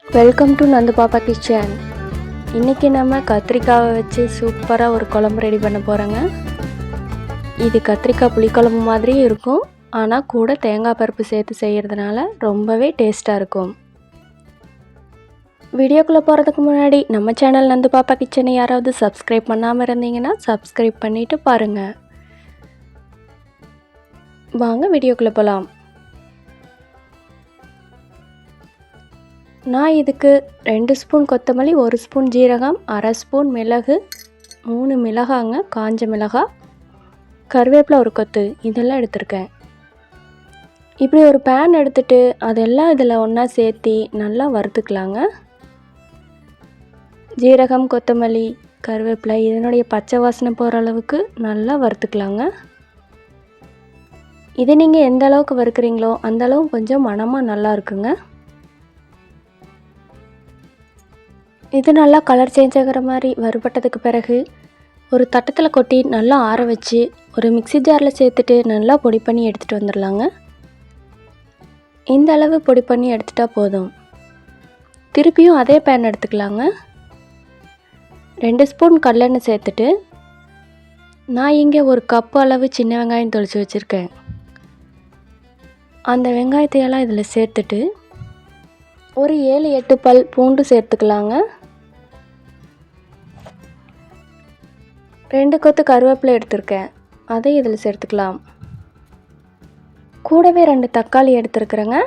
Welcome to Nandu பாப்பா kitchen. இன்றைக்கி நம்ம கத்திரிக்காவை வச்சு சூப்பராக ஒரு குழம்பு ரெடி பண்ண போகிறோங்க. இது கத்திரிக்காய் புளிக்குழம்பு மாதிரியும் இருக்கும், ஆனால் கூட தேங்காய் பருப்பு சேர்த்து செய்கிறதுனால ரொம்பவே டேஸ்ட்டாக இருக்கும். வீடியோக்குள்ளே போகிறதுக்கு முன்னாடி நம்ம சேனல் நந்து பாப்பா கிச்சனை யாராவது சப்ஸ்கிரைப் பண்ணாமல் இருந்தீங்கன்னா சப்ஸ்கிரைப் பண்ணிவிட்டு பாருங்கள். வாங்க வீடியோக்குள்ளே போகலாம். நான் இதுக்கு 2 ஸ்பூன் கொத்தமல்லி, 1 ஸ்பூன் ஜீரகம், அரை ஸ்பூன் மிளகு, 3 மிளகாங்க, காஞ்ச மிளகாய், கருவேப்பிலை ஒரு கொத்து இதெல்லாம் எடுத்திருக்கேன். இப்படி ஒரு பேன் எடுத்துகிட்டு அதெல்லாம் இதில் ஒன்றா சேர்த்தி நல்லா வறுத்துக்கலாங்க. ஜீரகம், கொத்தமல்லி, கருவேப்பிலை இதனுடைய பச்சை வாசனை போகிற அளவுக்கு நல்லா வறுத்துக்கலாங்க. இதை நீங்கள் எந்த அளவுக்கு வறுக்கிறீங்களோ அந்த அளவு கொஞ்சம் மணமாக நல்லா இருக்குங்க. இது நல்லா கலர் சேஞ்ச் ஆகிற மாதிரி வறுபட்டதுக்கு பிறகு ஒரு தட்டத்தில் கொட்டி நல்லா ஆற வச்சு ஒரு மிக்ஸி ஜாரில் சேர்த்துட்டு நல்லா பொடி பண்ணி எடுத்துகிட்டு வந்துடலாங்க. இந்த அளவு பொடி பண்ணி எடுத்துட்டா போதும். திருப்பியும் அதே பேன் எடுத்துக்கலாங்க. 2 ஸ்பூன் கடலெண்ணெய் சேர்த்துட்டு நான் இங்கே ஒரு கப்பு அளவு சின்ன வெங்காயம் தொளிச்சு வச்சுருக்கேன். அந்த வெங்காயத்தையெல்லாம் இதில் சேர்த்துட்டு ஒரு 7-8 பல் பூண்டு சேர்த்துக்கலாங்க. 2 கொத்து கருவேப்பிலை எடுத்திருக்கேன், அதை இதில் சேர்த்துக்கலாம். கூடவே 2 தக்காளி எடுத்துருக்குறேங்க,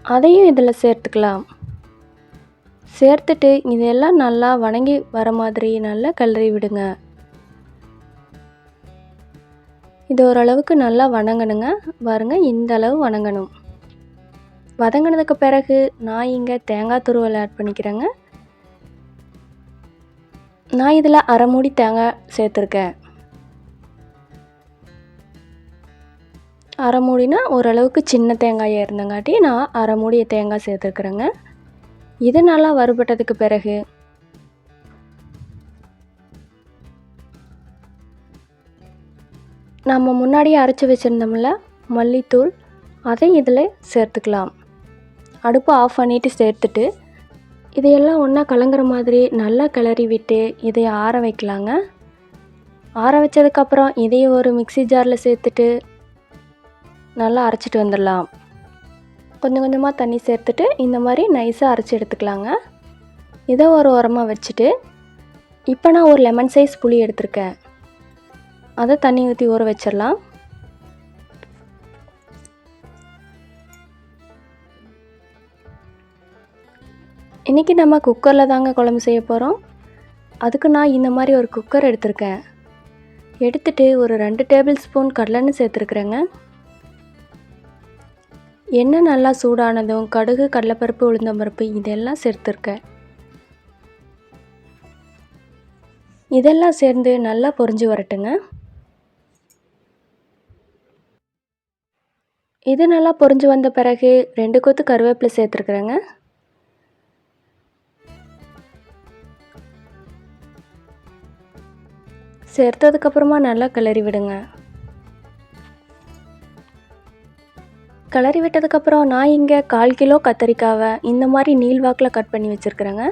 அதையும் இதில் சேர்த்துக்கலாம். சேர்த்துட்டு இதெல்லாம் நல்லா வணங்கி வர மாதிரி நல்லா கிளறி விடுங்க. இது ஓரளவுக்கு நல்லா வணங்கணுங்க. பாருங்க, இந்த அளவு வணங்கணும். வதங்கினதுக்கு பிறகு நான் இங்கே தேங்காய் துருவல் ஆட் பண்ணிக்கிறேங்க. நான் இதில் அரை மூடி தேங்காய் சேர்த்துருக்கேன். அரை மூடினா ஓரளவுக்கு சின்ன தேங்காயாக இருந்தங்காட்டி நான் அரை மூடிய தேங்காய் சேர்த்துருக்குறேங்க. இது நல்லா வறுபட்டதுக்கு பிறகு நம்ம முன்னாடியே அரைச்சி வச்சுருந்தோம்ல மல்லித்தூள், அதை இதில் சேர்த்துக்கலாம். அடுப்பு ஆஃப் பண்ணிவிட்டு சேர்த்துட்டு இதையெல்லாம் ஒன்றா கலங்குற மாதிரி நல்லா கிளறி விட்டு இதை ஆற வைக்கலாங்க. ஆற வச்சதுக்கப்புறம் இதையும் ஒரு மிக்ஸி ஜாரில் சேர்த்துட்டு நல்லா அரைச்சிட்டு வந்துடலாம். கொஞ்சம் கொஞ்சமாக தண்ணி சேர்த்துட்டு இந்த மாதிரி நைஸாக அரைச்சி எடுத்துக்கலாங்க. இதை ஒரு ஓரமாக வச்சுட்டு இப்போ நான் ஒரு லெமன் சைஸ் புளி எடுத்திருக்கேன், அதை தண்ணி ஊற்றி ஊற வச்சிடலாம். இன்றைக்கி நம்ம குக்கரில் தாங்க குழம்பு செய்ய போகிறோம். அதுக்கு நான் இந்த மாதிரி ஒரு குக்கர் எடுத்திருக்கேன். எடுத்துகிட்டு ஒரு 2 டேபிள் ஸ்பூன் கடலெண்ணெய் சேர்த்துருக்குறேங்க. எண்ணெய் நல்லா சூடானதும் கடுகு, கடலைப்பருப்பு, உளுந்தம்பருப்பு இதெல்லாம் சேர்த்துருக்கேன். இதெல்லாம் சேர்ந்து நல்லா பொரிஞ்சு வரட்டுங்க. இது நல்லா பொரிஞ்சு வந்த பிறகு 2 கொத்து கருவேப்பிலை சேர்த்துருக்குறேங்க. சேர்த்ததுக்கப்புறமா நல்லா கிளறி விடுங்க. கிளறி விட்டதுக்கப்புறம் நான் இங்கே 1/4 கிலோ கத்திரிக்காவை இந்த மாதிரி நீள்வாக்கில் கட் பண்ணி வச்சுருக்குறேங்க,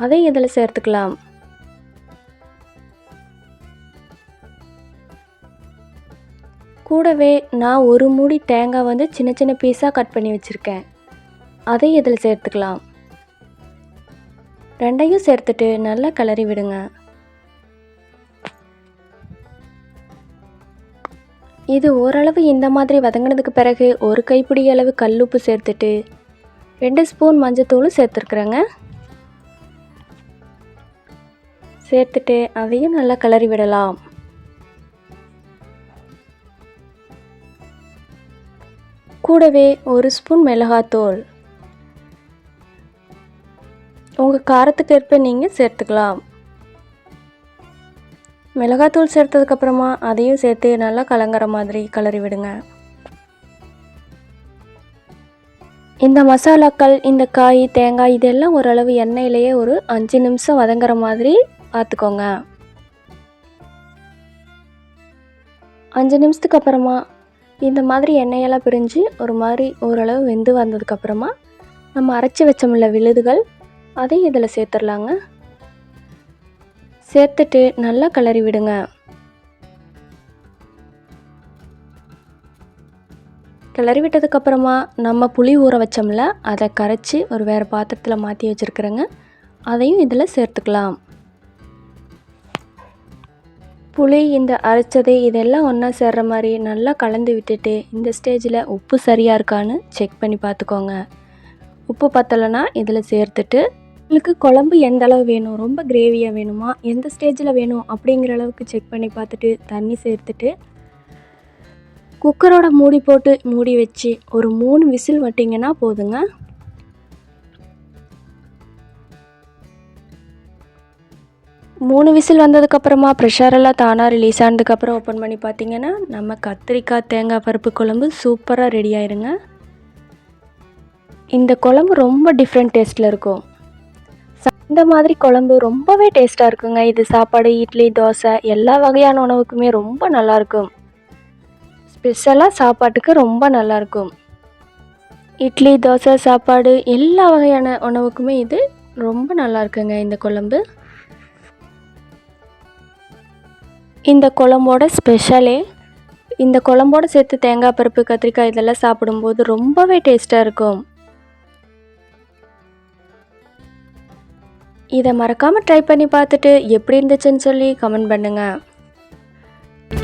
அதை இதில் சேர்த்துக்கலாம். கூடவே நான் ஒரு மூடி தேங்காய் சின்ன சின்ன பீஸாக கட் பண்ணி வச்சுருக்கேன், அதை இதில் சேர்த்துக்கலாம். ரெண்டையும் சேர்த்துட்டு நல்லா கிளறி விடுங்க. இது ஓரளவு இந்த மாதிரி வதங்கினதுக்கு பிறகு ஒரு கைப்பிடி அளவு கல்லுப்பு சேர்த்துட்டு 2 ஸ்பூன் மஞ்சத்தூள் சேர்த்துருக்குறேங்க. சேர்த்துட்டு அதையும் நல்லா கிளறி விடலாம். கூடவே 1 ஸ்பூன் மிளகாத்தூள், உங்கள் காரத்துக்கு ஏற்ப நீங்கள் சேர்த்துக்கலாம். மிளகாத்தூள் சேர்த்ததுக்கப்புறமா அதையும் சேர்த்து நல்லா கலங்குற மாதிரி கிளறி விடுங்க. இந்த மசாலாக்கள், இந்த காய், தேங்காய் இதெல்லாம் ஓரளவு எண்ணெயிலேயே ஒரு 5 நிமிஷம் வதங்குற மாதிரி பார்த்துக்கோங்க. 5 நிமிஷத்துக்கு அப்புறமா இந்த மாதிரி எண்ணெயெல்லாம் பிரிஞ்சு ஒரு மாதிரி ஓரளவு வெந்து வந்ததுக்கப்புறமா நம்ம அரைச்சி வச்சோம்ல விழுதுகள் அதையும் இதில் சேர்த்துடலாங்க. சேர்த்துட்டு நல்லா கிளறி விடுங்க. கிளறி விட்டதுக்கப்புறமா நம்ம புளி ஊற வச்சோம்ல அதை கரைச்சி ஒரு வேறு பாத்திரத்தில் மாற்றி வச்சுருக்குறேங்க. அதையும் இதில் சேர்த்துக்கலாம். புளி இந்த அரைச்சது இதெல்லாம் ஒன்றா சேர்ற மாதிரி நல்லா கலந்து விட்டுட்டு இந்த ஸ்டேஜில் உப்பு சரியாக இருக்கான்னு செக் பண்ணி பார்த்துக்கோங்க. உப்பு பத்தலைன்னா இதில் சேர்த்துட்டு உங்களுக்கு குழம்பு எந்த அளவு வேணும், ரொம்ப கிரேவியாக வேணுமா, எந்த ஸ்டேஜில் வேணும் அப்படிங்கிற அளவுக்கு செக் பண்ணி பார்த்துட்டு தண்ணி சேர்த்துட்டு குக்கரோட மூடி போட்டு மூடி வச்சு ஒரு 3 விசில் வட்டிங்கன்னா போதுங்க. மூணு விசில் வந்ததுக்கப்புறமா ப்ரெஷரெல்லாம் தானாக ரிலீஸ் ஆனதுக்கப்புறம் ஓப்பன் பண்ணி பார்த்தீங்கன்னா நம்ம கத்திரிக்காய் தேங்காய் பருப்பு குழம்பு சூப்பராக ரெடி ஆயிருங்க. இந்த குழம்பு ரொம்ப டிஃப்ரெண்ட் டேஸ்ட்டில் இருக்கும். இந்த மாதிரி குழம்பு ரொம்பவே டேஸ்ட்டாக இருக்குங்க. இது சாப்பாடு, இட்லி, தோசை எல்லா வகையான உணவுக்குமே ரொம்ப நல்லாயிருக்கும். ஸ்பெஷலாக சாப்பாட்டுக்கு ரொம்ப நல்லாயிருக்கும். இட்லி, தோசை, சாப்பாடு எல்லா வகையான உணவுக்குமே இது ரொம்ப நல்லா இருக்குங்க இந்த குழம்பு. இந்த குழம்போட ஸ்பெஷலே இந்த குழம்போட சேர்த்து தேங்காய் பருப்பு, கத்திரிக்காய் இதெல்லாம் சாப்பிடும்போது ரொம்பவே டேஸ்ட்டாக இருக்கும். இதை மறக்காமல் ட்ரை பண்ணி பார்த்துட்டு எப்படி இருந்துச்சுன்னு சொல்லி கமெண்ட் பண்ணுங்கள்.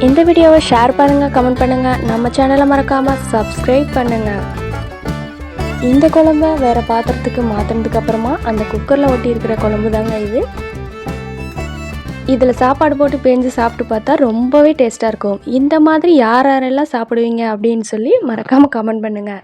இந்த வீடியோவை ஷேர் பண்ணுங்கள், கமெண்ட் பண்ணுங்கள். நம்ம சேனலை மறக்காமல் சப்ஸ்கிரைப் பண்ணுங்கள். இந்த குழம்பை வேறு பாத்திரத்துக்கு மாற்றினதுக்கப்புறமா அந்த குக்கரில் ஒட்டி இருக்கிற குழம்பு தாங்க இது. இதில் சாப்பாடு போட்டு பேஞ்சு சாப்பிட்டு பார்த்தா ரொம்பவே டேஸ்ட்டாக இருக்கும். இந்த மாதிரி யாரெல்லாம் சாப்பிடுவீங்க அப்படின்னு சொல்லி மறக்காமல் கமெண்ட் பண்ணுங்கள்.